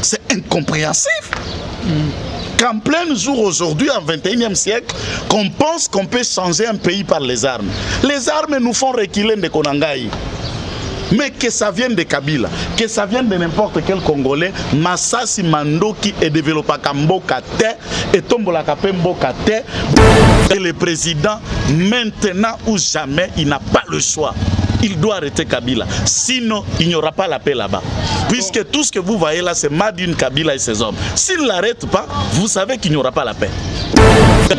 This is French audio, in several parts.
C'est incompréhensible. Qu'en plein jour aujourd'hui, en 21e siècle, qu'on pense qu'on peut changer un pays par les armes. Les armes nous font reculer de Konangaï. Mais que ça vienne de Kabila, que ça vienne de n'importe quel Congolais, Massasi Mandoki est développé à Mboka et Tombola Mboka. Et le président, maintenant ou jamais, il n'a pas le choix. Il doit arrêter Kabila. Sinon, il n'y aura pas la paix là-bas. Puisque tout ce que vous voyez là, c'est Madine Kabila et ses hommes. S'il ne l'arrête pas, vous savez qu'il n'y aura pas la paix.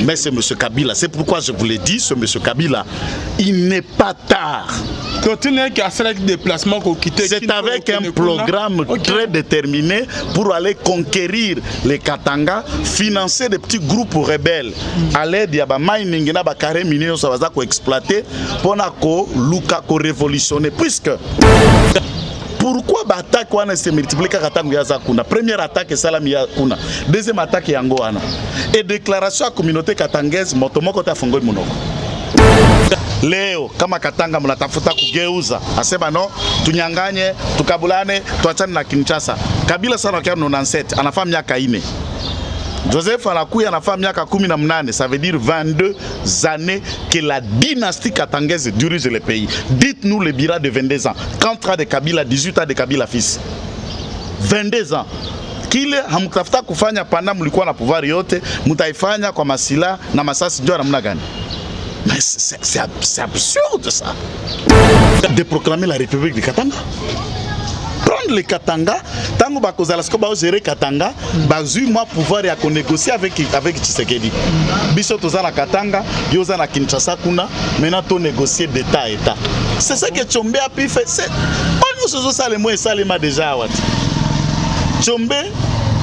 Mais c'est M. Kabila. C'est pourquoi je vous l'ai dit, ce M. Kabila, il n'est pas tard. C'est avec un programme très déterminé pour aller conquérir les Katanga, financer des petits groupes rebelles. À l'aide de mining, na bakare minier ça va exploiter pour révolutionner. Puisque pourquoi l'attaque se multiplie quand première attaque est Salam Yakuna, deuxième attaque est Angoana. Et déclaration à la communauté katangaise, motomoko ta fongo monoko. Leo kama Katanga mnatafuta kugeuza asema no tunyanganye tukabulane tuachane na Kinshasa. Kabila sana kwa 97 anafaa miaka 4. Joseph anakuya anafaa miaka 18, ça veut dire 22 années que la dynastie katangaise dirige le pays. Dites-nous le bilan de 22 ans. 4 ans de Kabila, 18 ans de Kabila fils. 22 ans. Kile hamkutafuta kufanya pana mlikuwa na pouvoir yote, mtaifanya kwa masila na masasi ndio namna gani? Mais c'est absurde ça. De proclamer la République du Katanga. Prendre le Katanga, tant que Kozalasko va gérer Katanga, bazu moi pouvoir ya négocier avec Tshisekedi. Biso tozana Katanga, yozana Kinshasa kuna, maintenant to négocier d'état à état. C'est ça que Tshombe a pu faire. On nous se ça les mots et ça les m'a déjà wat. Tshombe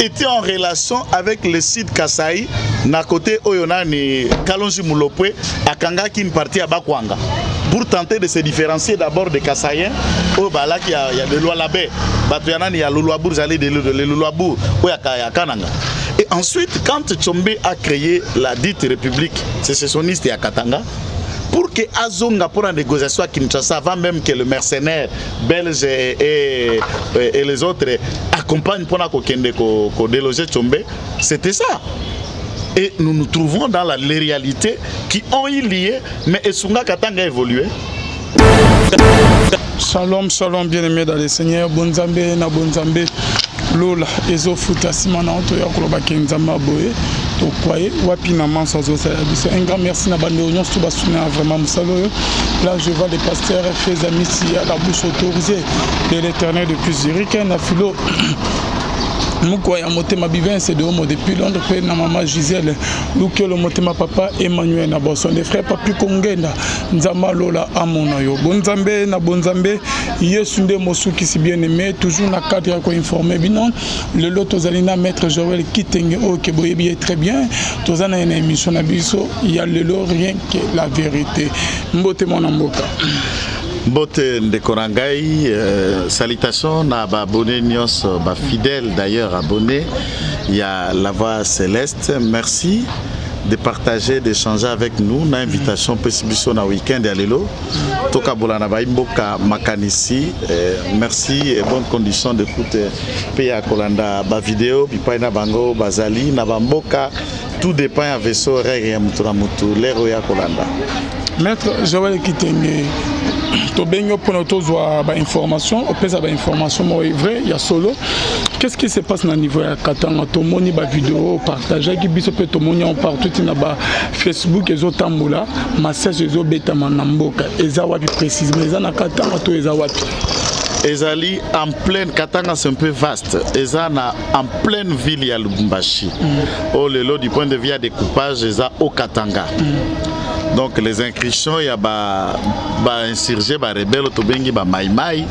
était en relation avec le site Kasai, na côté Oyonani Kalonji Mulopwe, à Kangaki une partie à Bakwanga, pour tenter de se différencier d'abord des Kasaïens. Au Balak, il y a de l'Oualabé, il y a l'Oulouabour, j'allais de l'Oulouabour, où il y a Kananga. Et ensuite, quand Tshombe a créé la dite république sécessionniste à Katanga, pour que Azonga pour la négociation à Kinshasa, avant même que le mercenaire belge et les autres accompagnent pour déloger Tshombe, c'était ça. Et nous nous trouvons dans les réalités qui ont eu lieu, mais Esunga Katanga a évolué. Shalom, shalom, bien-aimés dans le Seigneur. Bonzambe, na bonzambe. Lola, ezo futa simana onto ya koloba kenzamba boye. To kwaye wapina mansa zo sa biso. Un grand merci na bande union tout basuna vraiment musalo. Là je vois les pasteurs et les amis ici à la bouche autorisée de l'Éternel depuis Zurich na philo. Moukoya motema bivin c'est de homo depuis Londres pe na maman Gisèle Lukelo motema papa Emmanuel na boson des frères papi Kongenda Nzamba Lola amona yo bonzambe na bonzambe Yesu nde mosuki si bien aimé toujours na cadre ko informer binon le lot tozalina maître Joël Kitenge o ke boyebi très bien tozana une émission na biso il y a le lot rien que la vérité mbote mon mboka. Bote Ndekorangai, salutations à abonnés Nios, fidèles d'ailleurs abonnés. Il y a la voix céleste. Merci de partager, d'échanger avec nous. Une invitation possible na week-end à l'élo. Toka bolana ba imboka makanisi. Merci et bonnes conditions d'écoute. Paya kolanda ba vidéo, pipaina bango bazali na bamboka. Tout dépend à vaisseau règle mutura mutu lero ya kolanda. Maître Joël Kitenge. Tobengo pour notre information, au pèse information vrai, il y a solo. Qu'est-ce qui se passe au niveau de Katanga? Tomoni ba vidéo partagée qui biso pe tomoni on partout na ba Facebook et autres tambola, massage et autres bêta manamboka. Ezawapi précisément, ezana Katanga to ezawapi. Ezali en pleine Katanga, c'est un peu vaste. Ezana en pleine ville ya Lubumbashi. Oh le lot du point de vue à découpage eza au Katanga. Donc les incursions, il y a des insurgés, des rebelles, des maïmaï,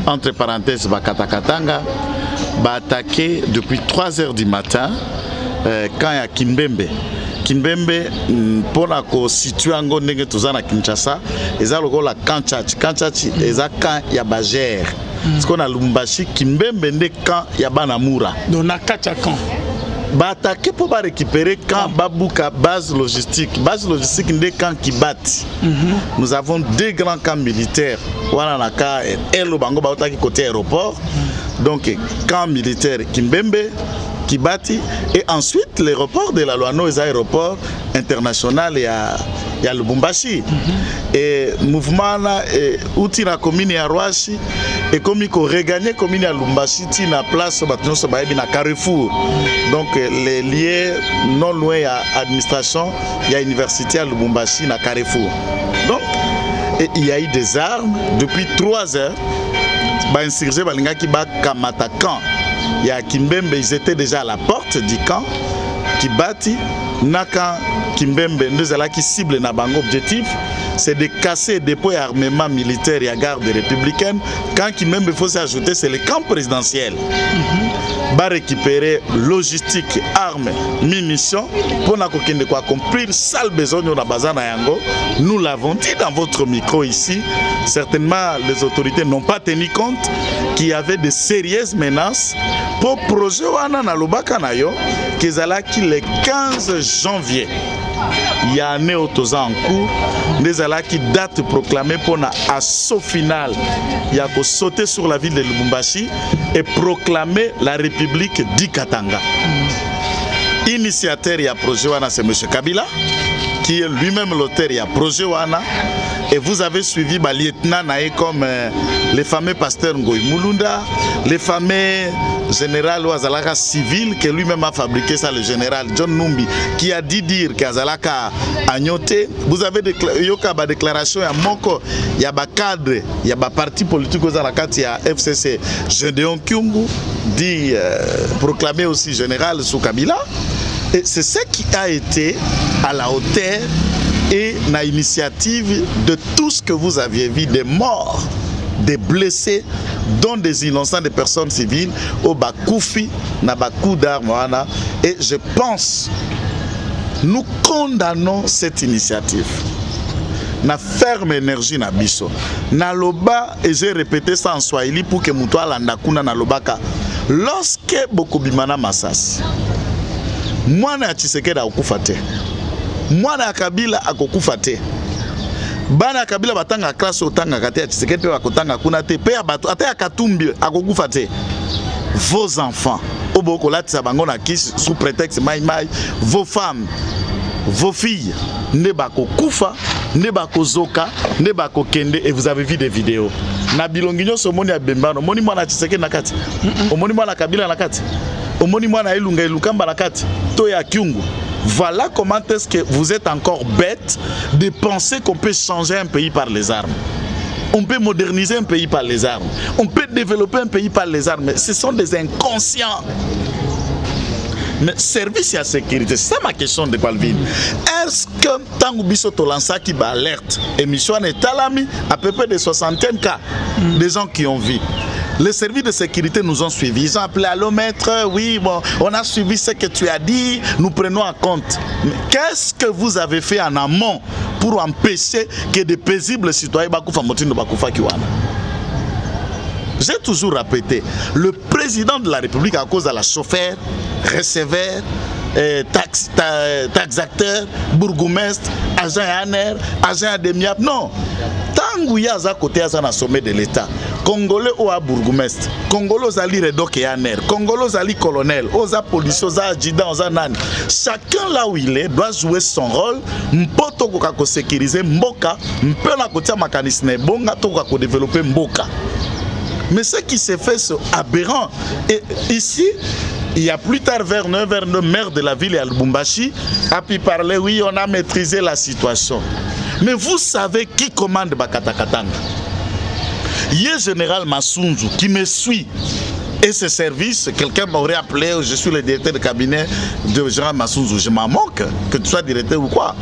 entre parenthèses, des katakatanga, attaqué depuis 3 h du matin quand il y a Kimbembe. Kimbembe, pour la situer en Gondeng, tout ça, à Kinshasa, ils ont la Kanchachi. Kanchachi, ils ont quand il y a Bagère. Parce qu'on a Lumbashi, Kimbembe, quand il y a Banamura. Donc, on a 4 camps. Attaquer pour récupérer quand Babouka base logistique des camps qui battent. Nous avons 2 grands camps militaires. Wananaka et El Bango Baotaki côté aéroport. donc camp militaire Kimbembe, Kibati, et ensuite l'aéroport de la Loano, les aéroports internationaux et à Lubumbashi. Et mouvement là, outil la commune à Roachi, et comme il regagner commune à Lubumbashi, il na place na Carrefour. Donc les liés non loin à l'administration, il y a université à Lubumbashi na Carrefour. Donc il y a eu des armes depuis 3 heures. Insurgés balinga qui bat kamata camp. Il y a Kimbembe, ils étaient déjà à la porte du camp. Kibati, Naka, Kimbembe, nous allons qui cible na bango objectif, c'est de casser des dépôts et armements militaires et à garde républicaine. Quand Kimbembe faut s'ajouter, c'est le camp présidentiel. Va récupérer logistique, armes, munitions pour accomplir sale besoin de la bazana yango. Nous l'avons dit dans votre micro ici. Certainement, les autorités n'ont pas tenu compte qu'il y avait de sérieuses menaces pour le projet Wana na Lubaka Nayo, qui est le 15 janvier. Il y a un néotosa en cours, des ala qui date proclamée pour l'assaut final. Il y a qu'à sauter sur la ville de Lubumbashi et proclamer la République du Katanga. Initiateur, il y a projet Wana, c'est M. Kabila, qui est lui-même l'auteur, il y a projet Wana. Et vous avez suivi les lieutenants comme les fameux pasteurs Ngoï Mulunda, les fameux général Ouazalaka civil, que lui-même a fabriqué ça, le général John Numbi, qui a dit dire qu'Azalaka a noté. Vous avez des déclarations, il y a Moko, il y a des cadres, il y a des partis politiques aux Azalaka, il y a FCC, Gédéon Kyungu, dit proclamé aussi général sous Kabila. Et c'est ce qui a été à la hauteur et la initiative de tout ce que vous aviez vu, des morts, des blessés, dont des innocents, des personnes civiles, au Bakoufi, na Bakou d'armes. Et je pense, nous condamnons cette initiative. Na ferme énergie na biso. Na loba, et j'ai répété ça en swahili pour que Moutoua Landakuna na lobaka. Lorsque Bokobimana Massas, moi na Tshisekedi akufate. Moi na Kabila akokufate. Bana Kabila batanga classe otanga kate Tshisekedi pe bakotanga kuna te pe abato ate akatumbi akokufate. Vos enfants oboko latisa bango na kisi sous prétexte mai vos femmes, vos filles ne bakokufa, ne bakozoka, ne bakokende, et vous avez vu des vidéos. Na bilonginyo somoni ya bembano, moni mwana Tshisekedi nakati. Omoni mwana Kabila nakati. Omoni mwana Ilunga Ilukamba nakati. To ya Kyungu. Voilà comment est-ce que vous êtes encore bête de penser qu'on peut changer un pays par les armes. On peut moderniser un pays par les armes. On peut développer un pays par les armes. Ce sont des inconscients. Mais service à sécurité, c'est ça ma question de Palvin. Est-ce que Tango Biso Tolansa qui va alerte, émission est alami à peu près de 60 cas des gens qui ont vu. Les services de sécurité nous ont suivis. Ils ont appelé allô maître, oui, bon, on a suivi ce que tu as dit, nous prenons en compte. Mais qu'est-ce que vous avez fait en amont pour empêcher que des paisibles citoyens Bakoufa Motino Bakoufa Kiwana? J'ai toujours répété, le président de la République, à cause de la chauffeur, receveur, taxateur, bourgmestre, agent ANR, agent ADEMIAP, non. Tangu yaza côté à na sommet de l'État. Congolais ou à bourgmestre, Congolais aux ali redok et ANR, Congolais aux ali colonel, aux a policiers, aux a adjudants, aux a nan. Chacun là où il est doit jouer son rôle. Mpoto ko sécuriser mboka, mpena ko tia mécanisme bonga to ko développer mboka. Mais ce qui s'est fait, c'est aberrant. Et ici, il y a plus tard, vers 9h, maire de la ville et à Lubumbashi a pu parler, oui, on a maîtrisé la situation. Mais vous savez qui commande Bakatakatanga? Il y a général Massunzu qui me suit. Et ce service, quelqu'un m'aurait appelé, je suis le directeur de cabinet de général Massunzu. Je m'en moque, que tu sois directeur ou quoi.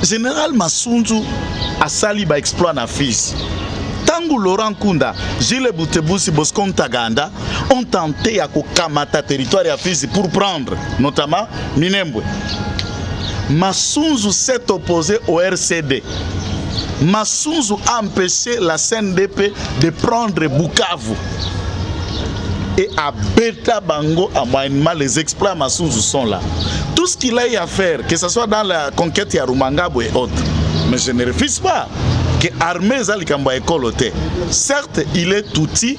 Général Massunzu a sali ba exploit na fils. Tangu Laurent Kunda, Gilles Boutebusi, Bosco Taganda ont tenté à Kamata territoire à Fizi pour prendre notamment Minembwe. Massunzu s'est opposé au RCD. Massunzu a empêché la CNDP de prendre Bukavu. Et à Beta Bango, à Moyennement, les exploits Massunzu sont là. Tout ce qu'il a eu à faire, que ce soit dans la conquête Yarumangabo et autres, mais je ne refuse pas. que armée Zalikambo école. Certes, il est outil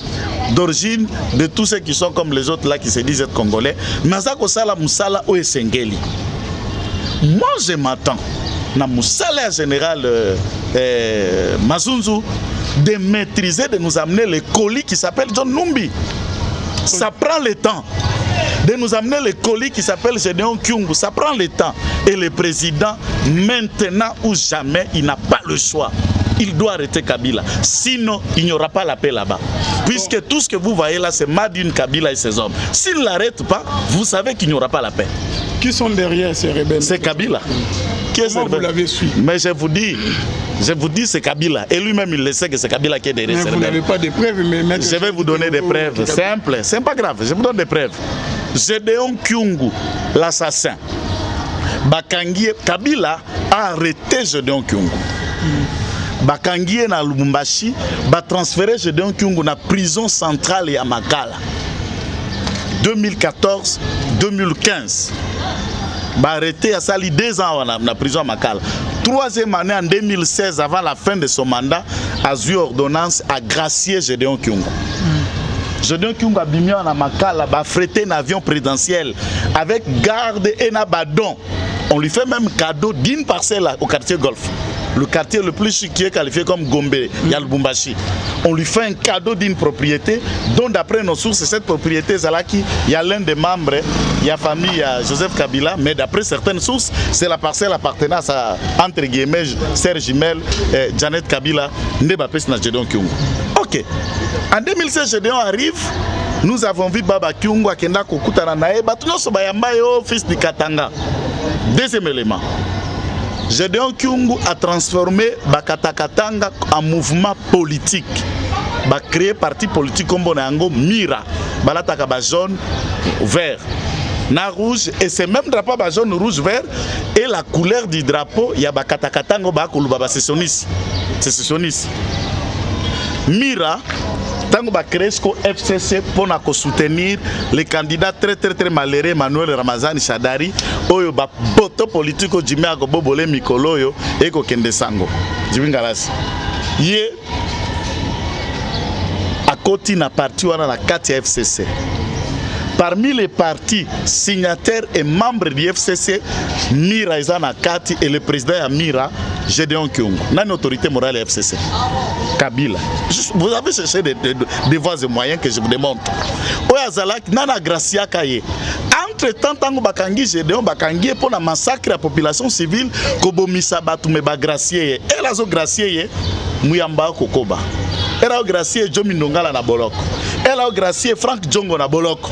d'origine de tous ceux qui sont comme les autres là qui se disent être congolais, mais Zako Sala Moussala ou Esengeli. Moi, je m'attends, na Moussala général Mazunzu, de maîtriser, de nous amener le colis qui s'appelle John Numbi. Ça prend le temps. De nous amener le colis qui s'appelle Gédéon Kyungu. Ça prend le temps. Et le président, maintenant ou jamais, il n'a pas le choix. Il doit arrêter Kabila. Sinon, il n'y aura pas la paix là-bas. Puisque tout ce que vous voyez là, c'est Madine Kabila et ses hommes. S'il ne l'arrête pas, vous savez qu'il n'y aura pas la paix. Qui sont derrière ces rebelles? C'est Kabila. Qui est Comment vous l'avez su? Mais je vous dis, c'est Kabila. Et lui-même, il le sait que c'est Kabila qui est derrière ces rebelles. Vous n'avez pas de preuves, mais je vais vous donner des preuves simples. C'est pas grave, je vous donne des preuves. Gédéon Kyungu, l'assassin. Bakangi, Kabila a arrêté Gédéon Kyungu. Bakangi na Lubumbashi, ba transféré Gédéon Kyungu na prison centrale ya Makala. 2014-2015. Bah arrêté à Sali 2 ans dans la prison à Makala. 3e année en 2016, avant la fin de son mandat, a eu ordonnance à gracier Gédéon Kyungu. Gédéon Kyungu a bimé à Makala, a frété un avion présidentiel avec garde et nabadon. On lui fait même cadeau d'une parcelle au quartier Golf. Le quartier le plus chic qui est qualifié comme Gombe, Yalbumbashi. On lui fait un cadeau d'une propriété dont d'après nos sources, cette propriété Zalaki, il y a l'un des membres, il y a famille, il y a Joseph Kabila, mais d'après certaines sources, c'est la parcelle appartenant à, entre guillemets, Serge Jimel, Janet Kabila, Ndebapes na Gédéon Kyungu. Ok. En 2016, Gédéon arrive, nous avons vu Baba Kyungu à Kenda Kokutana Nae, Batuno Sobayamayo, fils de Katanga. Deuxième élément. Gédéon Kyungu a transformé Bakatakatanga en mouvement politique. Il a créé parti politique comme Bonango, Mira, Balataka jaune, vert, na rouge, et c'est même drapeau jaune, rouge, vert, et la couleur du drapeau, il y a Bakatakatanga, Bakuluba, sécessionniste. Mira, Tango ba créé ce FCC pour soutenir les candidats très malheureux Emmanuel Ramazani Shadari oyo ba poto politique Jimé Agobobole Mikoloyo et ko kende sango Jibingalas ye a côté na parti wana na kati ya FCC. Parmi les partis signataires et membres du FCC, Mira Izana Kati et le président Mira, Gédéon Kyungu. N'a une autorité morale FCC. Kabila. Vous avez cherché des voies et moyens que je vous démontre. Oyazalak, Nana Gracia Kaye. Entre-temps, Tango Bakangi, Gédéon Bakangi, pour la massacre de la population civile, Kobomisa Batume Bagracier. Et la zo Gracier, Muyamba Kokoba. Et la Gracier, Jomi Nongala na Boloko. Et la Gracier, Frank Djongo na Boloko.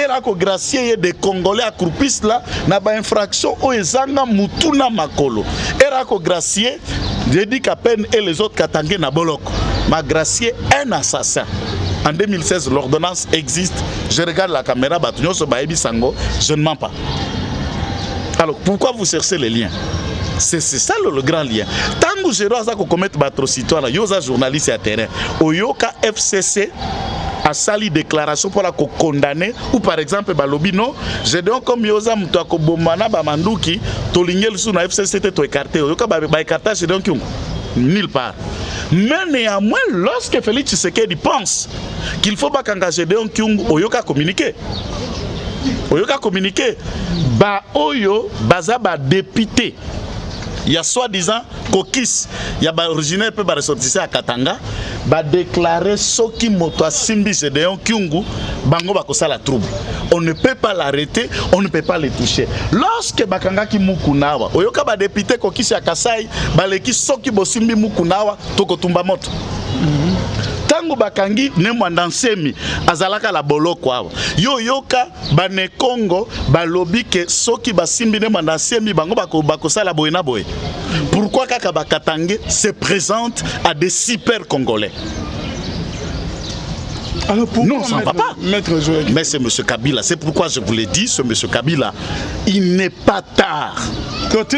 Et la gracier des Congolais accroupissent là, na ba infraction au ezanga mutuna makolo. Et la gracier, je dis qu'à peine et les autres katangé na boloko. Ma gracier un assassin. En 2016, l'ordonnance existe. Je regarde la caméra, Batunyo so baebi sango, je ne mens pas. Alors pourquoi vous cherchez les liens? C'est ça le grand lien. Tant que je dois commettre l'atrocité, il y a des journalistes à terrain. Oyoka FCC a sali déclaration pour la condamner ou par exemple Balobino, j'ai donc comme Yosa Mutako Bomana Bamanduki, Tolingel sous la FCC to écarté. Oyoka ba écarté, j'ai donc nulle part. Mais néanmoins, lorsque Félix Tshisekedi pense qu'il faut pas qu'engager Gédéon Kyungu, Oyoka communiquer. Oyoka communiquer. Ba Oyo, Baza ba député. Il y a soi-disant Kokis, il y a originaire peut ressortir à Katanga, va déclarer Soki Moto Simbi Gédéon Kyungu, Bango Bakosa la trouble. On ne peut pas l'arrêter, on ne peut pas le toucher. Lorsque Bakanga ki Mukunawa, Oyoka ba député Kokis ya Kasai, baleki Soki Bosimbi Mukunawa, Toko Tumbamoto. Tango Bakangi ne mwandansemi azalaka la boloko awa yo yoka bane Congo balobi ke soki basimbi ne mwandansemi bango bako sala boyena boye. Pourquoi kaka Bakatange se présente à des super congolais? Alors pourquoi non, ça ne va pas. Mais c'est M. Kabila. C'est pourquoi je vous l'ai dit, ce M. Kabila, il n'est pas tard. C'est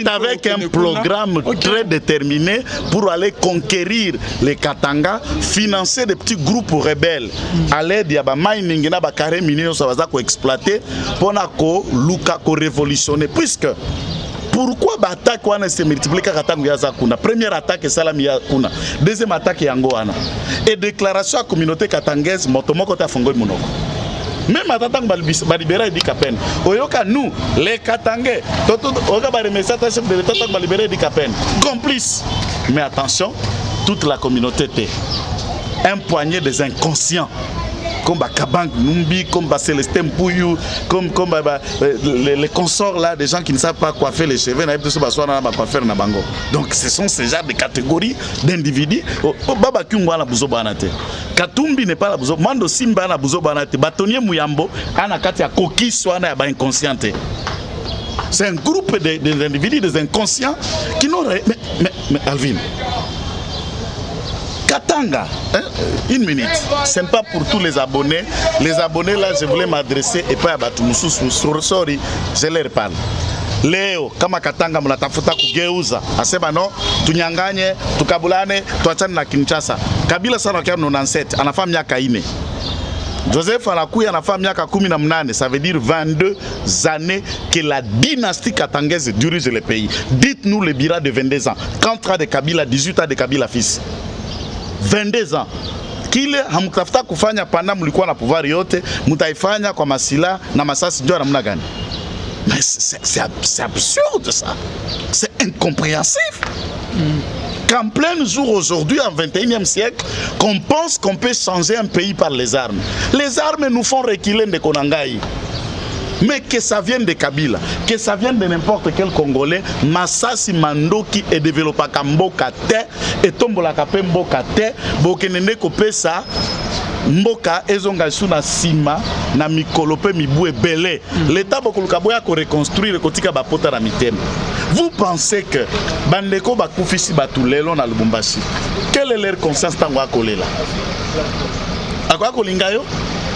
avec un programme très déterminé pour aller conquérir les Katanga, financer des petits groupes rebelles. À l'aide de mining, na carré minier, ça va exploiter pour révolutionner. Puisque Pourquoi l'attaque se multiplie quand première attaque est Salam Yakuna, deuxième attaque est Angoana. Et déclaration à la communauté katangaise, Motomoko ta Fongo Monoko. Même à Tatang Balibera dit Kapen. Oyoka nous, les Katangais, Oga Barimesa, chef de l'État, Balibera dit Kapen. Complice. Mais attention, toute la communauté était un poignet des inconscients. Comme Kabang Numbi, comme Célestin Pouyou, comme les consorts là, des gens qui ne savent pas coiffer les cheveux, donc ce sont ces genres de catégories d'individus. Baba Kyungwa na buzo banate. Katumbi n'est pas la buzo. Mando Simba na buzo banate. Batonye Muyambo, ana kati ya koki swana ya ba inconscienté. C'est un groupe d'individus, des inconscients qui n'auraient. Mais Alvin. Katanga, hein? Une minute. Ce n'est pas pour tous les abonnés. Les abonnés là, je voulais m'adresser et pas à Batumusu. Sorry, je leur parle. Leo, kama Katanga mnatafuta kugeuza. Asema no, tunyanganye, tukabulane, tuachane na Kinshasa. Kabila sana kwa 97, anafaa miaka 4. Joseph Alakuya anafaa miaka 18, ça veut dire 22 années que la dynastie katangaise dirige le pays. Dites-nous le bilan de 22 ans. 4 ans de Kabila, 18 ans de Kabila fils. 22 ans. Kile hamkutafuta kufanya pana mlikuwa na pouvoir yote, mtaifanya kwa masila na masasi ndio namna gani? Mais c'est absurde ça. C'est incompréhensif. Qu'en plein jour aujourd'hui, en 21e siècle, qu'on pense qu'on peut changer un pays par les armes. Les armes nous font reculer de Konangai. Mais que ça vienne de Kabila, que ça vienne de n'importe quel Congolais, Massasi Mandoki est développé à Mboka te, et Tombola Kapé Mboka te, Bokenene Kopesa, Mboka ezonga suna sima na mikolope mibu ebele. L'État bokolukaboya ko reconstruire kotika bapota na mitema. Vous pensez que bandeko bakufisi batulelo na Lubumbashi, quelle est leur conscience tango akolela? Akwa kolinga yo?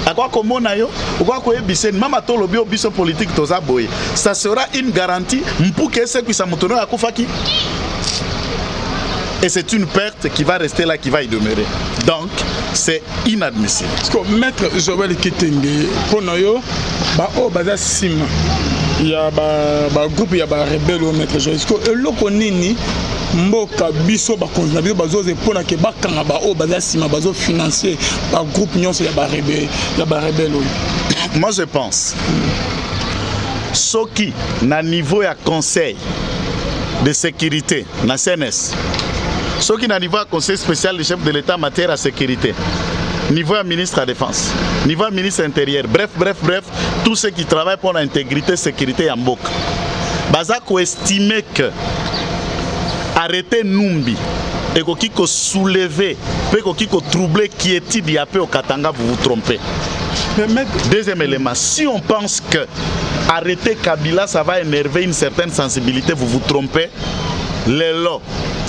Akwa komona yo? Akwa koyebise mama to lobi obiso politique toza boye. Ça sera une garantie mpuke ese kwisa mutono akufaki. Et c'est une perte qui va rester là, qui va y demeurer. Donc, c'est inadmissible. Parce que maître Joël Kitenge, pour nous, il y a un groupe, il y a un rebelle au maître Joël. Parce que le konini, mboka biso ba konzina biso bazo zepona ke bakanga ba o baza sima bazo financer ba groupe nyonso ya ba rebelle. Moi je pense soki na niveau ya conseil de sécurité na CNS, soki na niveau ya conseil spécial du chef de l'État en matière de sécurité, niveau à ministre de la Défense, niveau à ministre intérieur, bref, tous ceux qui travaillent pour l'intégrité, sécurité et Mboka. Bazako estime que arrêter Numbi et qu'on soulever, et qu'on troubler qui est dit au Katanga, vous vous trompez. Deuxième élément, si on pense que arrêter Kabila, ça va énerver une certaine sensibilité, vous vous trompez. Les lots,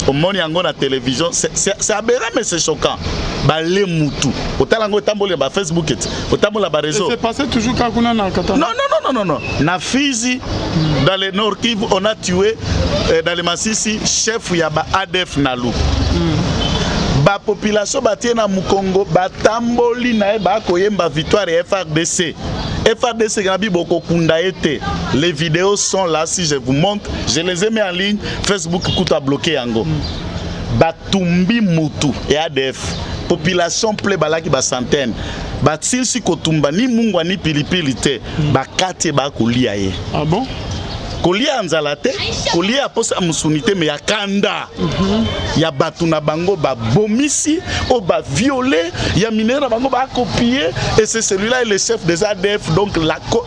au monde yango na télévision, c'est aberrant mais c'est choquant. Balé Moutou, au talango tambole ba Facebook et au tambola ba réseau. C'est passé toujours quand on a na Katanga. Non. Na Fizi, dans le Nord Kivu, on a tué dans le Massissi chef yaba ADF Nalou. Ba population batie na Mukongo batamboli na ba koyemba victoire et FRDC. FRDC Gabi Boko Kunda été. Les vidéos sont là, si je vous montre, je les ai mis en ligne. Facebook Kouta bloqué Yango. Batumbi Moutou et ADF. Population ple balaki ba centaine. Batil si kotumba ni mungwa ni pilipili te. Bakate ba kolia ye. Ah bon? Kolia anzalate, kolia aposa musunité mais ya kanda. Ya batuna bango ba bomisi, o ba violé, ya minera bango ba copier et c'est celui-là le chef des ADF. Donc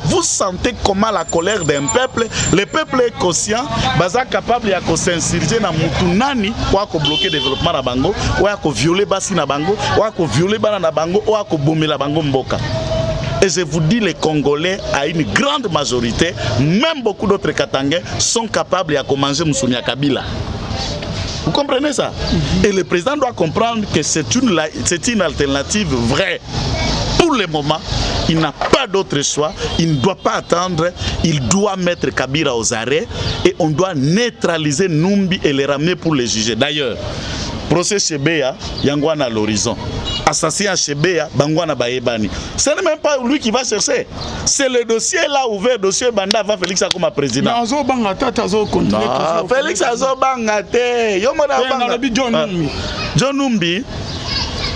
vous sentez comment la colère d'un peuple, le peuple est conscient, baza capable ya ko s'insurger na mutunani wa ko bloquer développement na bango, wa ko violer basi na bango, wa ko violer bana na bango, wa ko bomela bango mboka. Et je vous dis, les Congolais, à une grande majorité, même beaucoup d'autres Katangais, sont capables de manger Moussounia Kabila. Vous comprenez ça? Et le président doit comprendre que c'est une alternative vraie. Pour le moment, il n'a pas d'autre choix, il ne doit pas attendre, il doit mettre Kabila aux arrêts et on doit neutraliser Numbi et les ramener pour les juger. D'ailleurs, procès Chebeya yangwana à l'horizon. Assassin à Chebeya bangwana baebani. Ce n'est même pas lui qui va chercher. C'est le dossier là ouvert, dossier Banda avant Félix Akoma président. Félix Azobanga te. Yo mona banga John Numbi.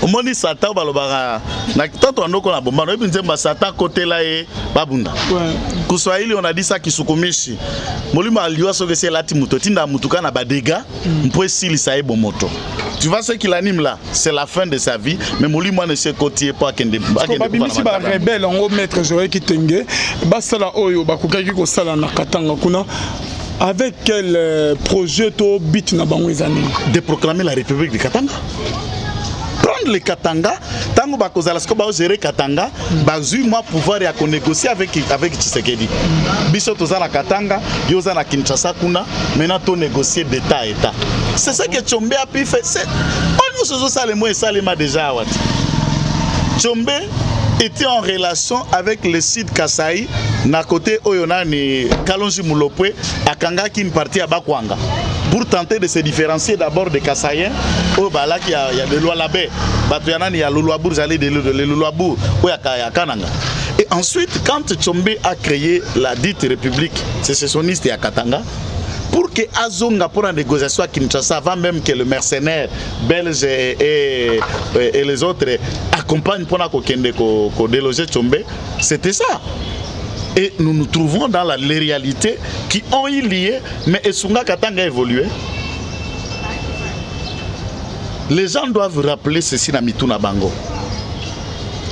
Omoni Satan balobara na tanto andoko na bomba no ebinzemba Satan côté là et babunda. Kuswahili on a dit ça kisukumishi. Molimo aliwa soke c'est lati muto tinda mutuka na badega mpo silisa e bomoto. Tu vois ce qu'il anime là, c'est la fin de sa vie, mais Molimo ne se côtier pas kende. Babimisi ba rebelle en maître Joël Kitenge, basala oyo bakukaki ko sala na Katanga kuna. Avec quel projet to bit na bango ezani de proclamer la République de Katanga? Prendre le Katanga, tango bakozala sko ba gérer Katanga, bazui moi pouvoir ya ko négocier avec Tshisekedi. Biso tozala Katanga, yoza na Kinshasa kuna, maintenant to négocier d'état à état. C'est ça que Tshombe a pu faire. C'est on nous ça le mot ça le ma déjà wat. Tshombe était en relation avec le site Kasai, na côté Oyonani Kalonji Mulopwe, à Kanga qui une partie à Bakwanga. Pour tenter de se différencier d'abord des Kassaïens, au Balak il y a des lois là-bas. Il y a le Louabour, j'allais de Louabour, où il y a Kananga. Et ensuite, quand Tshombe a créé la dite République sécessionniste à Katanga, pour que Azonga pour la négociation à Kinshasa, avant même que le mercenaire belge et les autres accompagnent pour déloger Tshombe, c'était ça. Et nous nous trouvons dans les réalités qui ont eu lié, mais Esunga Katanga a évolué. Les gens doivent rappeler ceci dans Mituna Bango.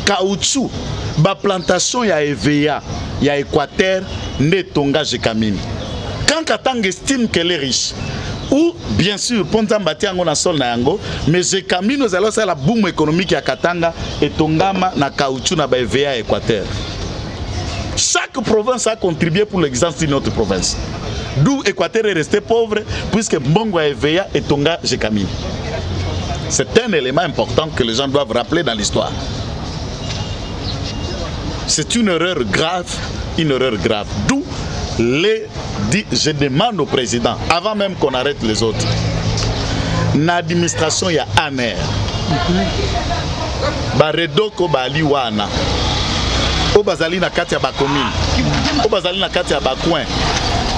Caoutchouc, la plantation ya EVA, ya Équateur, ne tonga Jekamini. Quand Katanga estime qu'elle est riche, ou bien sûr, Ponta Mbati Ango na sol na yango, mais Jekamini nous allons faire la boom économique ya Katanga et tongama na caoutchouc na ba EVA Équateur. Chaque province a contribué pour l'existence d'une autre province. D'où Équateur est resté pauvre, puisque Mbongo EVA et Tonga Jekamini. C'est un élément important que les gens doivent rappeler dans l'histoire. C'est une erreur grave, D'où je demande au président, avant même qu'on arrête les autres, l'administration, il y a ANER. Baredoko Baliwana. Au Bazali na kati ya Bakomine, au Bazali na kati ya Bakouin.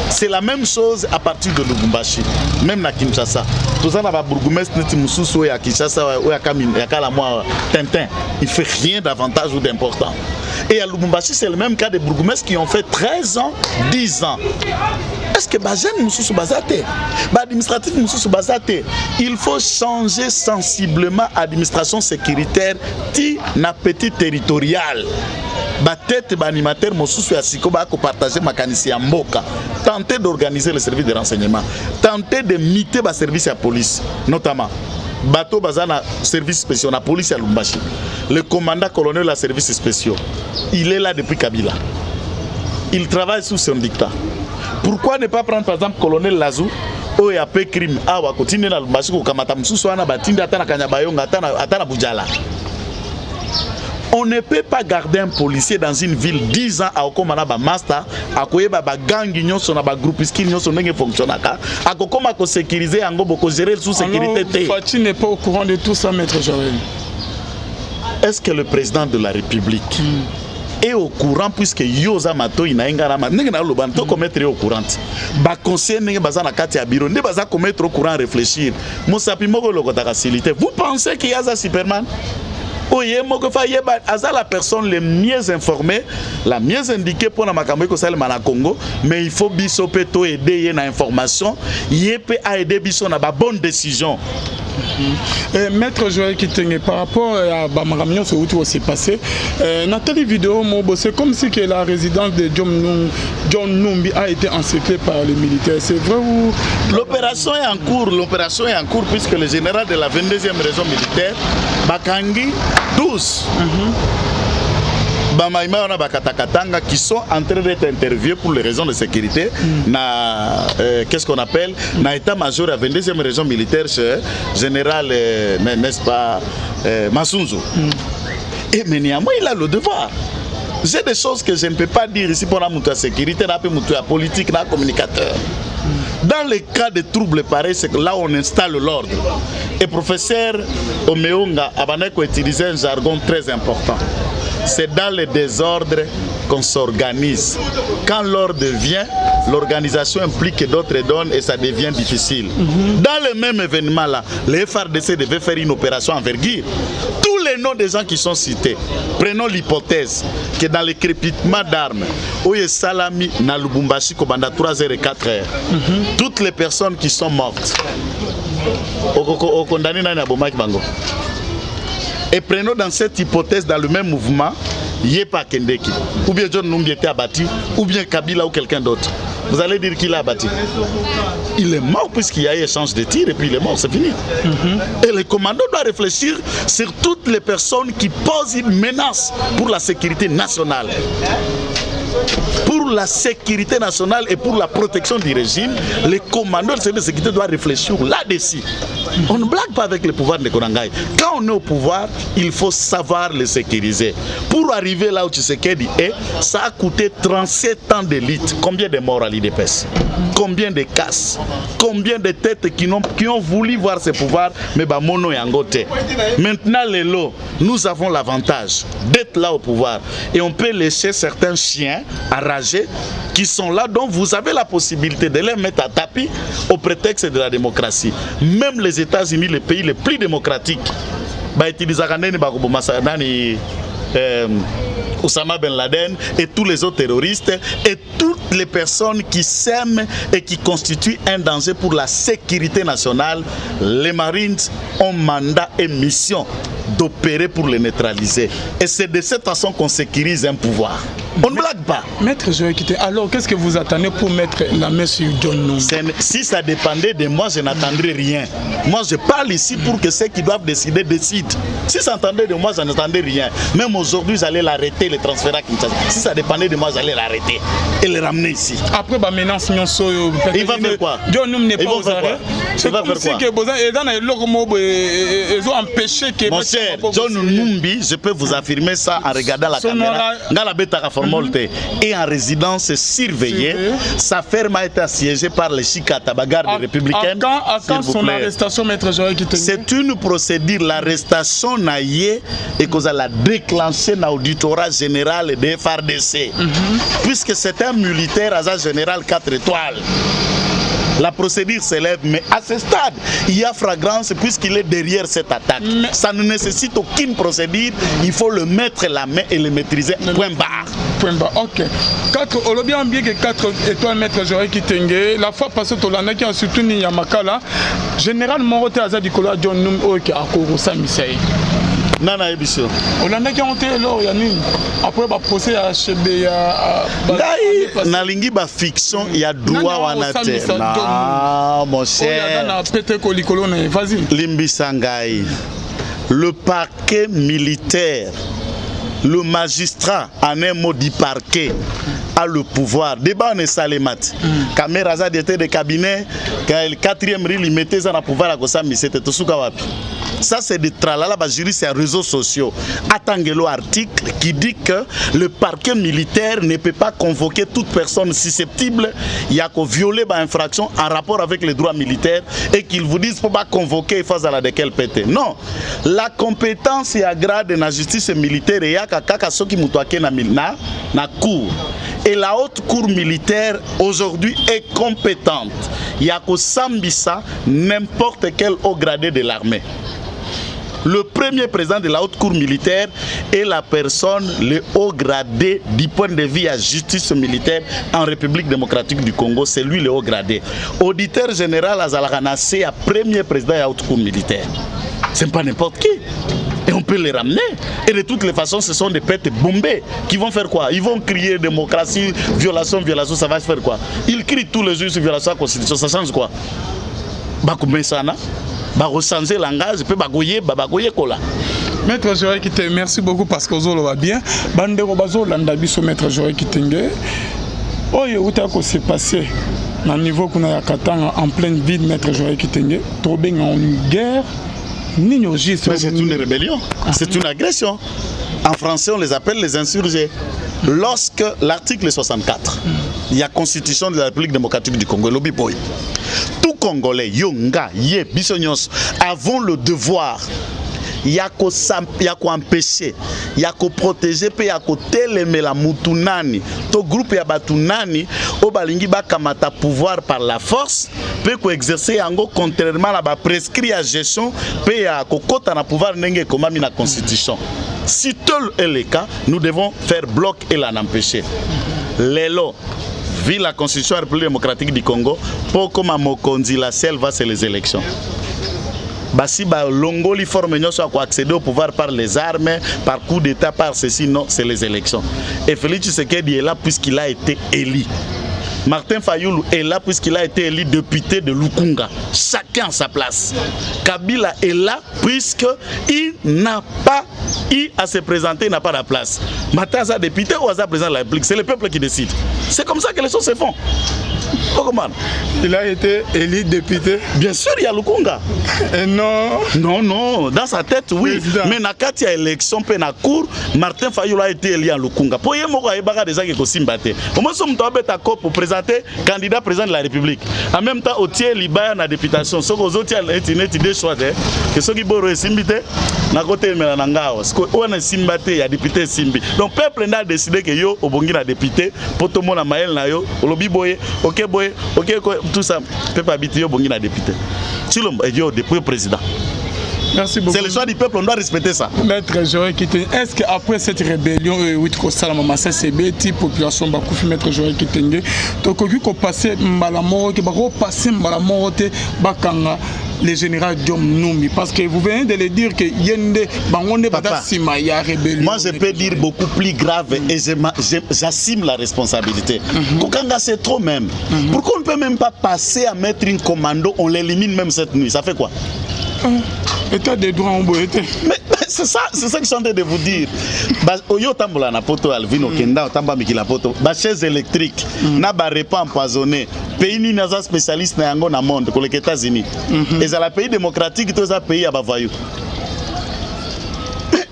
C'est la même chose à partir de Lubumbashi, même na Kinshasa. Tout ça, na bourgmestre neti mususu ya Kinshasa ou ya Kamine, ya kala moi Tintin. Il fait rien d'avantage ou d'important. Et à Lubumbashi, c'est le même cas des bourgmestres qui ont fait 13 ans, 10 ans. Est-ce que Bajen mususu bazate, administratif mususu bazate? Il faut changer sensiblement l'administration sécuritaire ti na petit territorial. Tête animateur mosusu ya siko ba ko partager makanisi ya mboka, tenter d'organiser le service de renseignement, tenter de miter ba service à police, notamment bateau bazana service spécial la police à Lubumbashi. Le commandant colonel la service spéciaux, il est là depuis Kabila. Il travaille sous son dictat. Pourquoi ne pas prendre par exemple colonel Lazou au ya pe crime a wa continue na Lubumbashi ko kamata mususu wana batinda atana Kanyabayonga atana Bujala. On ne peut pas garder un policier dans une ville 10 ans à Okomana ba master, à koyeba ba gang nyonso na ba groupuscule nyonso ndenge fonctionnaka, à kokoma ko sécuriser yango boko gérer sous sécurité. Fati n'est pas au courant de tout ça, maître Joël. Est-ce que le président de la République est au courant, puisque Yoza Mato inainga na ndenge na lobanto commettre au courant. Ba conseiller ndenge baza na kati ya bureau, ndenge baza commettre au courant réfléchir. Mosapi moko lokota facilité. Vous pensez qu'il y a ça Superman? La personne le mieux informée, la mieux indiquée pour la Makambo Salema na Congo, mais il faut bisopeto aider na information, yépe a aider biso na ba bonne décision. Maître Joël Kitenge, par rapport à Bamaramignon, ce où s'est passé, Nathalie Vidéo, c'est comme si que la résidence de John Numbi a été encerclée par les militaires. C'est vrai ou... L'opération est en cours, puisque le général de la 22e région militaire, Bakangi 12, Bamaïma on a Bakatakatanga qui sont en train d'être interviewés pour les raisons de sécurité. Qu'est-ce qu'on appelle na état-major à 22e région militaire, général, n'est-ce pas, Masunzu. Et mais néanmoins, il a le devoir. J'ai des choses que je ne peux pas dire ici pour la sécurité, la politique, la communicateur. Dans les cas de troubles pareils, c'est là où on installe l'ordre. Et professeur Omeunga Abaneko utilisait un jargon très important. C'est dans le désordre qu'on s'organise. Quand l'ordre vient, l'organisation implique d'autres donnent et ça devient difficile. Dans le même événement-là, les FARDC devaient faire une opération envergure. Tous les noms des gens qui sont cités, prenons l'hypothèse que dans le crépitement d'armes, Oye Salami, na Lubumbashi, Kobanda 3h et 4h, toutes les personnes qui sont mortes, au condamné na Bomaki Bango. Et prenons dans cette hypothèse, dans le même mouvement, Yepa Kendeki, ou bien John Numbi était abattu, ou bien Kabila ou quelqu'un d'autre. Vous allez dire qu'il a abattu. Il est mort puisqu'il y a eu échange de tirs et puis il est mort, c'est fini. Et le commando doit réfléchir sur toutes les personnes qui posent une menace pour la sécurité nationale. Pour la sécurité nationale et pour la protection du régime, les commandos de sécurité doivent réfléchir là-dessus. On ne blague pas avec le pouvoir de Korangai. Quand on est au pouvoir, il faut savoir le sécuriser. Pour arriver là où Tshisekedi est, ça a coûté 37 ans d'élite. Combien de morts à l'IDPS? Combien de casses? Combien de têtes qui ont voulu voir ce pouvoir, mais bah mono et angoté. Maintenant, les lots, nous avons l'avantage d'être là au pouvoir et on peut laisser certains chiens enragés qui sont là, donc vous avez la possibilité de les mettre à tapis au prétexte de la démocratie. Même les États-Unis, les pays les plus démocratiques, Osama Ben Laden et tous les autres terroristes et toutes les personnes qui s'aiment et qui constituent un danger pour la sécurité nationale, les Marines ont mandat et mission d'opérer pour les neutraliser. Et c'est de cette façon qu'on sécurise un pouvoir. On ne blague pas. Maître Joël Kitenge, alors qu'est-ce que vous attendez pour mettre la main sur John Numbi? Si ça dépendait de moi, je n'attendrais rien. Moi, je parle ici pour que ceux qui doivent décider décident. Si ça dépendait de moi, je n'attendais rien. Même aujourd'hui, j'allais l'arrêter, le transférer à Kinshasa. Si ça dépendait de moi, j'allais l'arrêter et le ramener ici. Après, maintenant, il va faire quoi? John Numbi n'est pas aux arrêts. Il va faire quoi? Ils ont empêché que... Mon cher, John Numbi, je peux vous affirmer ça en regardant la caméra. Et en résidence surveillée, sa ferme a été assiégée par les Chikata, bagarre républicaine. À quand son arrestation, Maître Joël Kitenge? C'est une procédure, l'arrestation n'a et qu'on a déclenché dans l'auditorat général des FARDC. Puisque c'est un militaire à général 4 étoiles. La procédure s'élève, mais à ce stade, il y a flagrance puisqu'il est derrière cette attaque. Ça ne nécessite aucune procédure, il faut le mettre la main et le maîtriser. Point barre. Point barre, ok. On l'a bien que 4 étoiles, Maître Joël Kitenge. La fois passée, on qui a surtout Yamakala. Général Moroté Azadi Kola John Numbi qui a Korosa Misei. Nana Ebiso. On a qui ont été là, après le procès à HB. Nalingi ba fiction, il y a droit wanate. Non, mon cher. Vas-y. Limbi Sangai. Le parquet militaire, le magistrat, en un mot du parquet, a le pouvoir. Débat on est Salemat. Kameraza était de cabinet, quand le 4e ril, il mettait ça dans le pouvoir à Gossami, c'était tout ce qu'il y a. Ça, c'est des tralala, c'est un réseaux sociaux. Attangelo article qui dit que le parquet militaire ne peut pas convoquer toute personne susceptible il y a qu'à violer une infraction en rapport avec les droits militaires et qu'ils vous disent qu'il ne faut pas convoquer face à la déquelle pété. Non. La compétence et la grade de la justice militaire et il y a qu'à ceux qui m'outoient na cour. Et la haute cour militaire aujourd'hui est compétente. Il y a qu'au Sambisa n'importe quel haut gradé de l'armée. Le premier président de la haute cour militaire est la personne, le haut gradé du point de vue à justice militaire en République démocratique du Congo. C'est lui le haut gradé. Auditeur général Azalakana, c'est le premier président de la haute cour militaire. Ce n'est pas n'importe qui. Et on peut les ramener. Et de toutes les façons, ce sont des pètes bombées qui vont faire quoi? Ils vont crier démocratie, violation, violation, ça va se faire quoi? Ils crient tous les jours sur violation de la Constitution. Ça change quoi? Bakumbesana. Changer langage, peut bagoyer kola. Maître Joël Kitenge, merci beaucoup parce que vous va bien. Bandero bazo landa biso Maître Joël Kitenge. Oyo utako s'est passé na niveau kuna ya Katanga en pleine ville Maître Joël Kitenge. Tobenga en guerre. C'est une rébellion, c'est une agression. En français, on les appelle les insurgés. lorsque l'article 64, il y a Constitution de la République démocratique du Congo, lobby boy. Tout Congolais, Yonga, Ye, Bissonyos, avons le devoir. Il y a qu'à empêcher, il y a qu'à protéger, il y a qu'à télémer la moutounani. Tout groupe ya batunani, au balingi bakamata pouvoir par la force, peut qu'à exercer en gros contrairement à la prescrit à gestion, peut y a qu'à kota na pouvoir n'enge comme mis la constitution. Si tel est le cas, nous devons faire bloc et l'en empêcher. Lelo, vu la constitution de la République démocratique du Congo, pour comme à Mokonzi la selva, c'est les élections. Basi ba longoli forme nyoso à accéder au pouvoir par les armes, par coup d'état, par ceci, non, c'est les élections. Et Félix Tshisekedi est là puisqu'il a été élu. Martin Fayulu est là puisqu'il a été élu député de Lukunga. Chacun à sa place. Kabila est là puisqu'il n'a pas eu à se présenter, il n'a pas la place. Mataza député ou Aza président de la République, c'est le peuple qui décide. C'est comme ça que les choses se font. Il a été élu député. Bien sûr, il y a Lukunga. Et non. Non, non, dans sa tête, oui. Président. Mais dans il y a élection, na cour, Martin Fayulu a été élu à Lukunga. Pour y avoir des gens qui sont battus. Au moins, nous avons pour présenter candidat président de la République. En même temps, au tiers, il y a une députation. Ce que vous avez des choix, que ceux qui ont simbité, na côté de Nangao. Parce qu'on a simbaté, il y a député simbi. Donc, le peuple a décidé que yo, au Bongi, na député, pour tout le monde, Maël, na yo, au lobby boy, ok, boy, ok, tout ça, le peuple habité, au Bongi, na député. Tu l'as dit, depuis président. Merci beaucoup. C'est le choix du peuple, on doit respecter ça. Maître Joël Kitenge, est-ce qu'après cette rébellion, c'est population Bakoufi, Maître Joël Kitenge, donc on passe Mbalamoro, qui va repasser Mbalamoro, Bakanga, les généraux Diom Noumi, parce que vous venez de le dire que Yende, Bangonde, Badasima, il y a rébellion. Moi, je peux dire beaucoup plus grave et j'assume la responsabilité. Kokanga, c'est trop même. Pourquoi on ne peut même pas passer à mettre une commando, on l'élimine même cette nuit? Ça fait quoi? État des droits en beauté. Mais c'est ça que je suis en train de vous dire. Oyo tambola na poto Alvino Kenda tamba mikila poto. Ba chaise électrique na ba repas empoisonné. Pays ni naza spécialiste na yango na monde pour les États-Unis. Et ça la pays démocratique tous ça pays à bavoyou.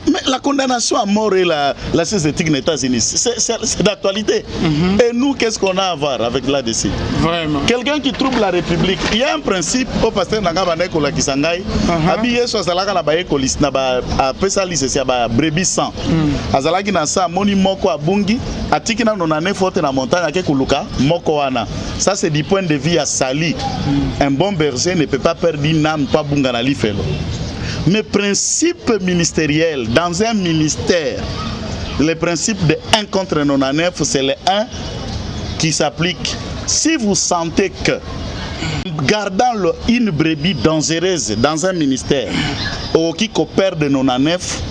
Mais la condamnation à mort et la chaise électrique aux États-Unis, c'est d'actualité. Et nous, qu'est-ce qu'on a à voir avec là-dessus? Vraiment. Quelqu'un qui trouble la République, il y a un principe au pasteur Nangabane Kola Kisangai. Habillé sur Salaka na baye kolis na ba pesa licencia ba brebis sang. Azalaki na sa moni moko abungi, atiki na nonane forte na montagne ake kuluka moko wana. Ça c'est du point de vue à Sali. Un bon berger ne peut pas perdre une âme pas bunga na lifelo. Mais principe ministériel, dans un ministère, le principe de 1 contre 99, c'est le 1 qui s'applique. Si vous sentez que, gardant une brebis dangereuse dans un ministère, ou qui coopère de 99,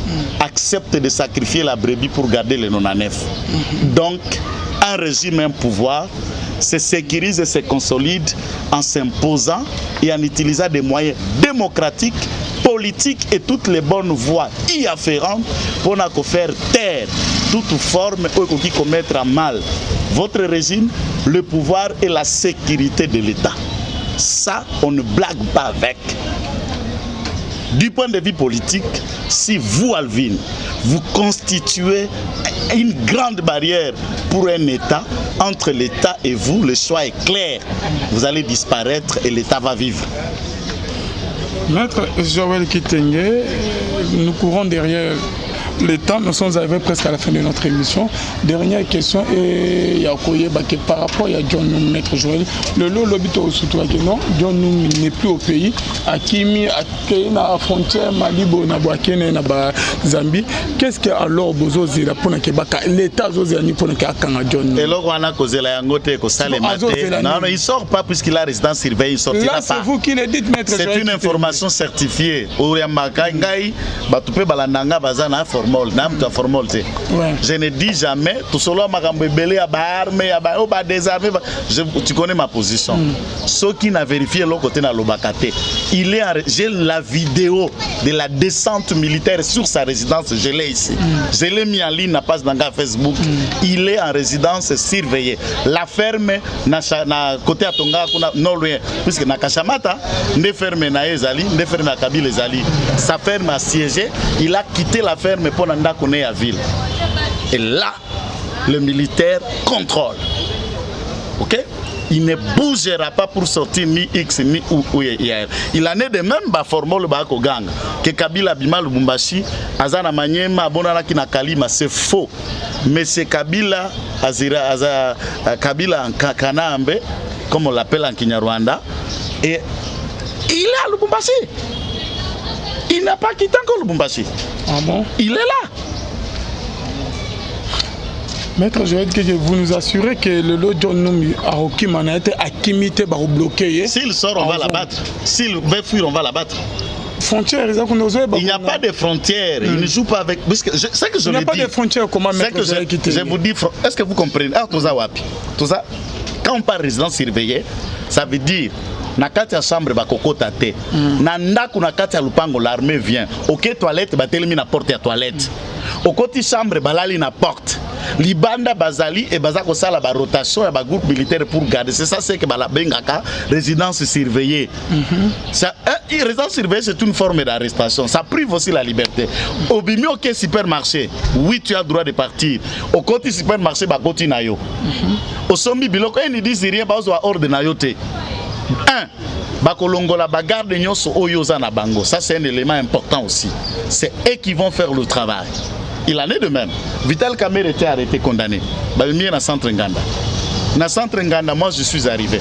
accepte de sacrifier la brebis pour garder le 99. Donc, un régime, un pouvoir, se sécurise et se consolide en s'imposant et en utilisant des moyens démocratiques, politiques et toutes les bonnes voies y afférentes pour faire taire toute forme qui commettre mal votre régime, le pouvoir et la sécurité de l'État. Ça, on ne blague pas avec. Du point de vue politique, si vous, Alvin, vous constituez une grande barrière pour un État, entre l'État et vous, le choix est clair. Vous allez disparaître et l'État va vivre. Maître Joël Kitenge, nous courons derrière le temps, nous sommes arrivés presque à la fin de notre émission. Dernière question, et par rapport à John Noum, Maître Joël, le lobito surtout non, John Noum n'est plus au pays, à Kimi, à la frontière Malibo, na Boakene, na Zambie. Qu'est-ce que alors Bozo Zira pour l'État Zozani pour John Noum? Et là, on a causé la yangote, non, il ne sort pas puisqu'il a résidence surveillée, il sortira pas. C'est vous qui le dites, Maître Joël. C'est une information certifiée. Je ne dis jamais tout cela tu connais ma position. Ceux qui n'a vérifié l'autre côté na Lobakate, j'ai la vidéo de la descente militaire sur sa résidence, je l'ai ici. Je l'ai mis en ligne na page dans Facebook. Il est en résidence surveillée. La ferme na côté Atonga non loin puisque na Kashamata, ne ferme na Ezali, ne ferme na Kabila Ezali. Sa ferme a siégé, il a quitté la ferme pour nanda connaît à ville. Et là, le militaire contrôle. Ok? Il ne bougera pas pour sortir ni X ni Y. Il en est de même ba formule ba ko gang que Kabila Bima Lubumbashi azana manyema bonana kina Kalima, c'est faux. Mais c'est Kabila Kabila Kanambe, comme on l'appelle en Kinyarwanda, et il est à Lubumbashi. Il n'a pas quitté encore Lubumbashi. Ah bon? Il est là. Maître, je vais dire que vous nous assurez que le lot John Numbi a Okimana a été accimité par bloqué. S'il sort, on va l'abattre. S'il veut fuir, on va l'abattre. Frontières, il n'y a pas de frontières. Il ne joue pas avec. C'est que je il n'y a pas de frontières. Comment mettre je vous dis, est-ce que vous comprenez? Quand on parle de résidence surveillée, ça veut dire na kati ya chambre bakokota te. Na ndako na kati ya lupango l'armée vient. OK toilette batelemi na porte ya toilette. Au côté chambre balali na porte. Libanda bazali et bazako sala ba rotation ya ba groupe militaire pour garder. C'est ça c'est que bala bengaka résidence surveillée. Ça résidence surveillée c'est une forme d'arrestation. Ça prive aussi la liberté. Au bimi OK supermarché, oui tu as droit de partir. Au côté supermarché ba koti na yo. Au sombi biloko ni dit rien ba zo ordre na yo te. 1. Bakolongola bagarde nyonso oyoza na bango. Ça c'est un élément important aussi. C'est eux qui vont faire le travail. Il en est de même. Vital Kamerhe était arrêté, condamné. Bamir na centre Nganda. Na centre Nganda, moi je suis arrivé.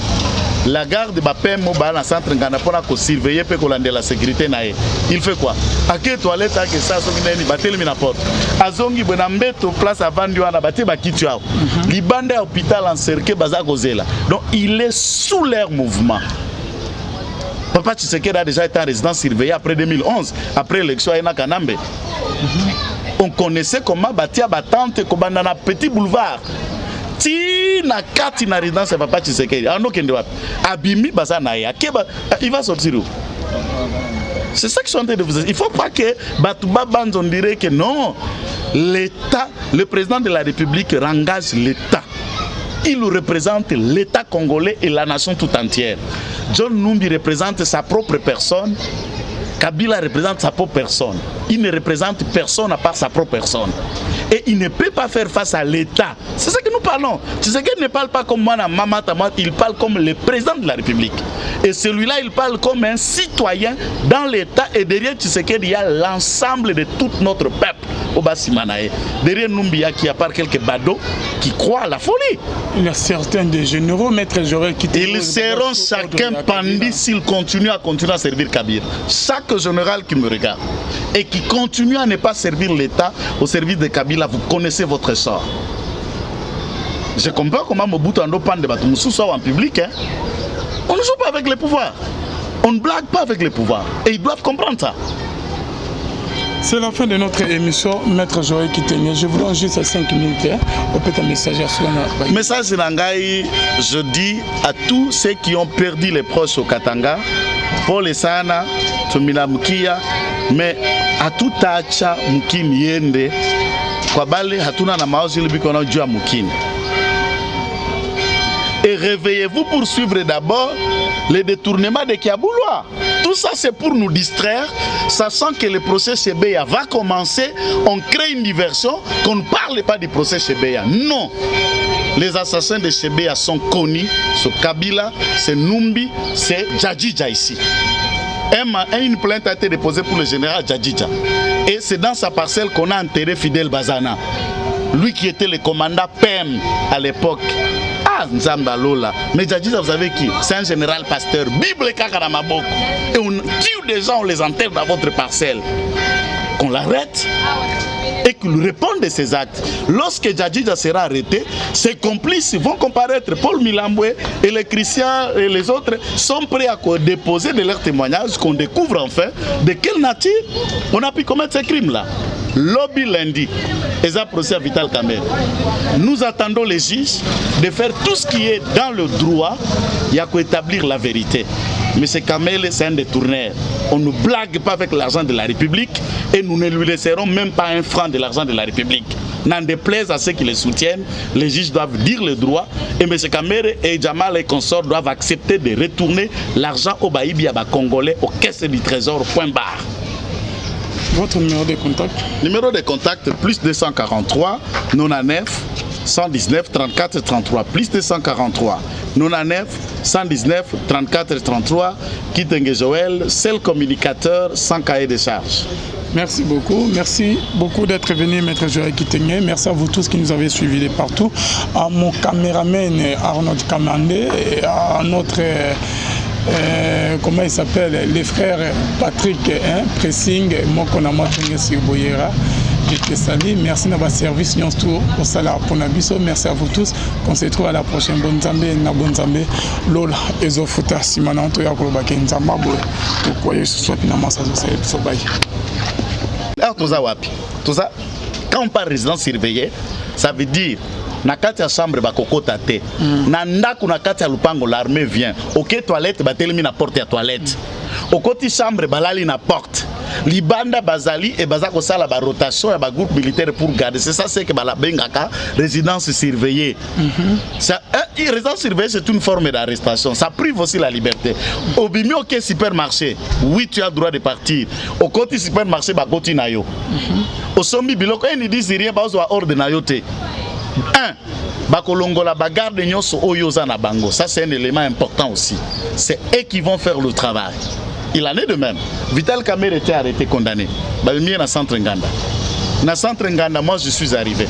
La garde Bapem Moba na centre Nganda pour surveiller pe kolande la sécurité na ye. Il fait quoi? A quelle toilette a que ça sokineni batel mina porte. Azongi bonambeto place avant lui na baté ba kituao. Libanda hôpital encerclé baza kozela. Donc il est sous leur mouvement. Papa Tshisekedi a déjà été en résidence surveillée après 2011, après l'élection à Kanambe. On connaissait comment bâtir batante comme dans un petit boulevard. Ti na kati na résidence de Papa Tshisekedi. Ah non kende wapi. Abimi baza na ya. Il va sortir où? C'est ça que je suis en train de vous dire. Il ne faut pas que Batouba Banz on dirait que non. L'État, le président de la République engage l'État. Il représente l'État congolais et la nation tout entière. John Numbi représente sa propre personne. Kabila représente sa propre personne. Il ne représente personne à part sa propre personne. Et il ne peut pas faire face à l'État. C'est ça que nous parlons. Tshisekedi ne parle pas comme moi, il parle comme le président de la République. Et celui-là, il parle comme un citoyen dans l'État. Et derrière Tshisekedi, il y a l'ensemble de tout notre peuple. Derrière Numbia, qui a part quelques badauds qui croient à la folie. Il y a certains des généraux, maîtres Jorel, qui... Ils seront chacun pendus s'ils continuent à servir Kabila. Chaque général qui me regarde et qui continue à ne pas servir l'État au service de Kabila, vous connaissez votre sort. Je comprends comment Mobutu Ando Pande Batumoussou soit en public. Hein? On ne joue pas avec les pouvoirs. On ne blague pas avec les pouvoirs. Et ils doivent comprendre ça. C'est la fin de notre émission, Maître Joël Kitenia. Je vous donne juste 5 minutes. On peut un message à soi. Message Nangai, je dis à tous ceux qui ont perdu les proches au Katanga, Paul Sana, Tumina Mukia, mais à tout Tacha Mukini Yende, Kwabale, Hatuna na Maozi Libikono Djua Mukini. Et réveillez-vous pour suivre d'abord le détournement de Kiaboulois. Tout ça, c'est pour nous distraire, sachant que le procès Chebeya va commencer. On crée une diversion, qu'on ne parle pas du procès Chebeya. Non. Les assassins de Chebeya sont connus. C'est Kabila, c'est Numbi, c'est Djadjidja ici. Une plainte a été déposée pour le général Djadjidja. Et c'est dans sa parcelle qu'on a enterré Fidel Bazana. Lui qui était le commandant PM à l'époque. Ah, Nzamba Lola. Mais Djadjidja, vous savez qui? C'est un général pasteur. Bible Kakaramaboko. Et on tue des gens, on les enterre dans votre parcelle. Qu'on l'arrête et qu'il réponde de ses actes. Lorsque Djadjidja sera arrêté, ses complices vont comparaître. Paul Milamboué et les chrétiens et les autres sont prêts à déposer de leurs témoignages, qu'on découvre enfin de quelle nature on a pu commettre ces crimes-là. Lobby lundi, et ça procès à Vital Kamerhe. Nous attendons les juges de faire tout ce qui est dans le droit, il y a qu'à établir la vérité. Mais ce Kamerhe, c'est un détourneur. On ne blague pas avec l'argent de la République et nous ne lui laisserons même pas un franc de l'argent de la République. N'en déplaise à ceux qui les soutiennent, les juges doivent dire le droit et M. Kamerhe et Jamal et consorts doivent accepter de retourner l'argent au Baïbi à Congolais aux caisses du trésor, point barre. Votre numéro de contact? Numéro de contact, plus 243 99 119 34 33 plus 243 99 119 34 33. Kitenge Joël, seul communicateur sans cahier de charge. Merci beaucoup d'être venu, Maître Joël Kitenge. Merci à vous tous qui nous avez suivis de partout. À mon caméraman Arnaud Kamandé et à notre comment il s'appelle, les frères Patrick Pressing, Mokonama Boyera. Je te salue. Merci de votre service. Au salaire pour Nabiso. Merci à vous tous. On se retrouve à la prochaine. Bonne Zambé, na bonne Zambé. Lola, Ezofuta, Simana, Antoya, Kolobake, Nzambabo. Pourquoi je suis là, ça se baille. Alors, tout ça, quand on parle résidence surveillée, ça veut dire na kati ya chambre bakokota te na ndako na kati ya lupango l'armée vient OK toilette batelemi na porte ya toilette okoti chambre balali na porte libanda bazali et bazako sala ba rotation ya ba groupe militaire pour garder c'est ça c'est que bala bengaka résidence surveillée. Ça résidence surveillée c'est une forme d'arrestation, ça prive aussi la liberté. Obimi OK supermarché, oui tu as droit de partir. Au côté supermarché ba koti na yo. Au sombi biloko ni disent rien ba zo ordre na yo te. 1. Bakolongola bagarde nyonso oyoza na bango. Ça c'est un élément important aussi. C'est eux qui vont faire le travail. Il en est de même. Vital Kamerhe était arrêté, condamné. Balmien na centre Nganda. Na centre Nganda, moi je suis arrivé.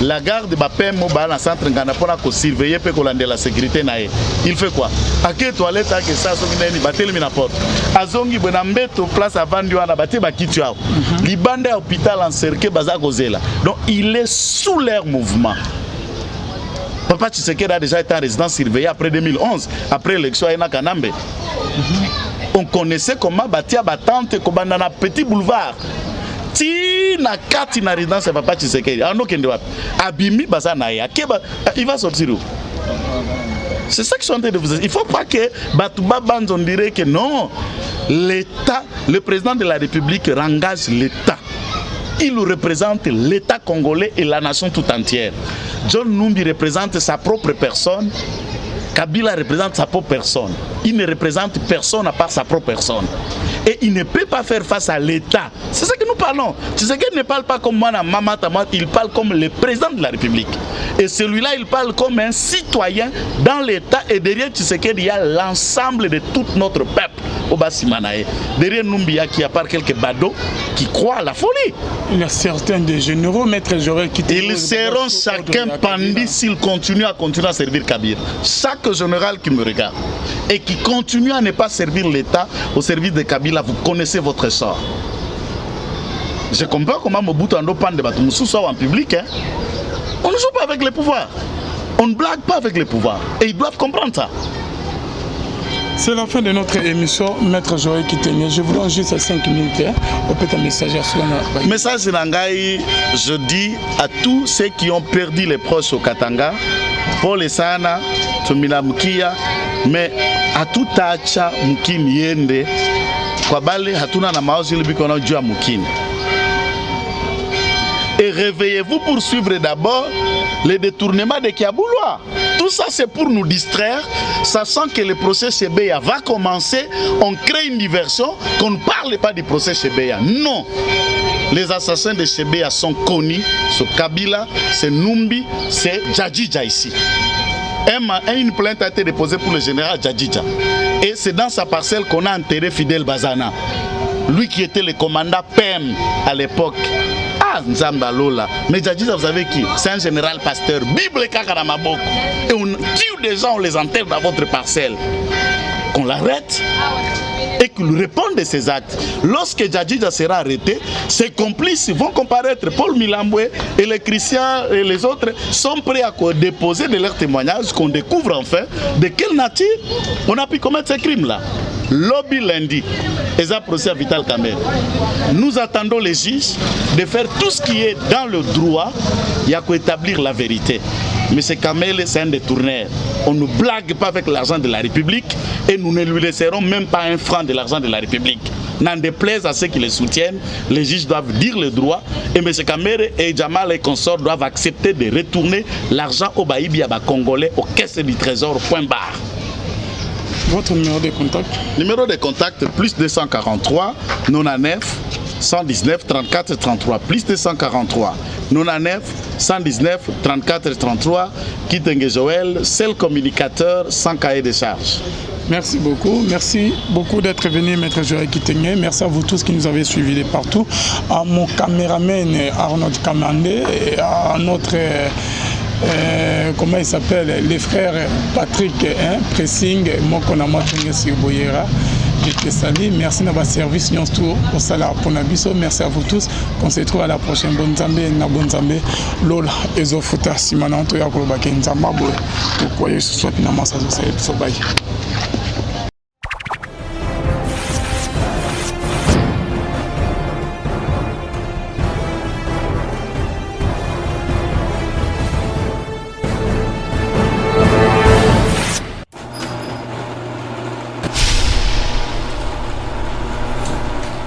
La garde bapem mobile na centre Nganda pour surveiller pe kolande la sécurité na ye. Il fait quoi? A quelle toilette que ça so mineni bateli mina porte. Azongi bonambeto place avant lui na baté ba kitu yao. Libanda hôpital encerclé baza kozela. Donc il est sous leur mouvement. Papa Tshisekedi a déjà été en résidence surveillée après 2011, après l'élection à Kanambe. On connaissait comment Batia Batante Kobandana Petit Boulevard. Ti na kati na résidence de Papa Tshisekedi. Ano kende wapi? Abimi bazana ya. Il va sortir où? C'est ça que je suis en train de vous dire. Il ne faut pas que Batouba Banz on dirait que non. L'État, le président de la République engage l'État. Il représente l'État congolais et la nation tout entière. John Numbi représente sa propre personne. Kabila représente sa propre personne. Il ne représente personne à part sa propre personne. Et il ne peut pas faire face à l'État. C'est ça que nous parlons. Tshisekedi ne parle pas comme moi, il parle comme le président de la République. Et celui-là, il parle comme un citoyen dans l'État. Et derrière Tshisekedi, il y a l'ensemble de tout notre peuple. Obasimanae. Derrière Numbia, qui a part quelques badauds qui croient à la folie. Il y a certains des généraux, Maître Joël, qui... Ils seront chacun pendus s'ils continuent à servir Kabila. Chaque général qui me regarde et qui continue à ne pas servir l'État au service de Kabila, vous connaissez votre sort. Je comprends comment Mobutu Ando Pande Batumoussou soit en public. Hein? On ne joue pas avec les pouvoirs. On ne blague pas avec les pouvoirs. Et ils doivent comprendre ça. C'est la fin de notre émission, Maître Joël Kitenge. Je vous donne juste 5 minutes. On peut un message à soi. Message Nangai, je dis à tous ceux qui ont perdu les proches au Katanga, pour les Sana, Tumina Mukia, mais à tout Tacha Mukini Yende, Kwabale, Hatuna Namaozi Libikono Djua Mukini. Et réveillez-vous pour suivre d'abord le détournement de Kiaboulois. Tout ça c'est pour nous distraire, sachant que le procès Chebeya va commencer, on crée une diversion, qu'on ne parle pas du procès Chebeya. Non, les assassins de Chebeya sont connus, c'est Kabila, c'est Numbi, c'est Djadjidja ici. Une plainte a été déposée pour le général Djadjidja. Et c'est dans sa parcelle qu'on a enterré Fidel Bazana. Lui qui était le commandant PEM à l'époque. Ah, Nzamba Lola. Mais Djadjidja, vous savez qui? C'est un général pasteur. Bible Kakaramaboko. Et on tue des gens, on les enterre dans votre parcelle. Qu'on l'arrête et qu'il réponde de ses actes. Lorsque Djadjidja sera arrêté, ses complices vont comparaître. Paul Milamboué et les chrétiens et les autres sont prêts à déposer de leurs témoignages qu'on découvre enfin de quelle nature on a pu commettre ces crimes-là. Lobby lundi, et ça procès à Vital Kamerhe. Nous attendons les juges de faire tout ce qui est dans le droit, il y a qu'à établir la vérité. Mais ce Kamerhe, c'est un détourneur. On ne blague pas avec l'argent de la République et nous ne lui laisserons même pas un franc de l'argent de la République. N'en déplaise à ceux qui les soutiennent, les juges doivent dire le droit et M. Kamerhe et Jamal et consorts doivent accepter de retourner l'argent au Baïbi à Congolais au caisse du trésor, point barre. Votre numéro de contact? Numéro de contact plus 243 99 119 34 33 plus 243 99 119 34 33. Kitenge Joël, seul communicateur sans cahier de charge. Merci beaucoup d'être venu, Maître Joël Kitenge. Merci à vous tous qui nous avez suivis de partout. À mon caméraman Arnaud Kamandé et à notre comment il s'appelle, les frères Patrick Pressing, Mokonama Boyera. Merci de votre service. Merci à vous tous. On se retrouve à la prochaine. Bonne Zambé, Lola, Ezofuta, Simana, Antoya, Koloba, Kenzamba, Boy. Pourquoi je suis soit finalement ça,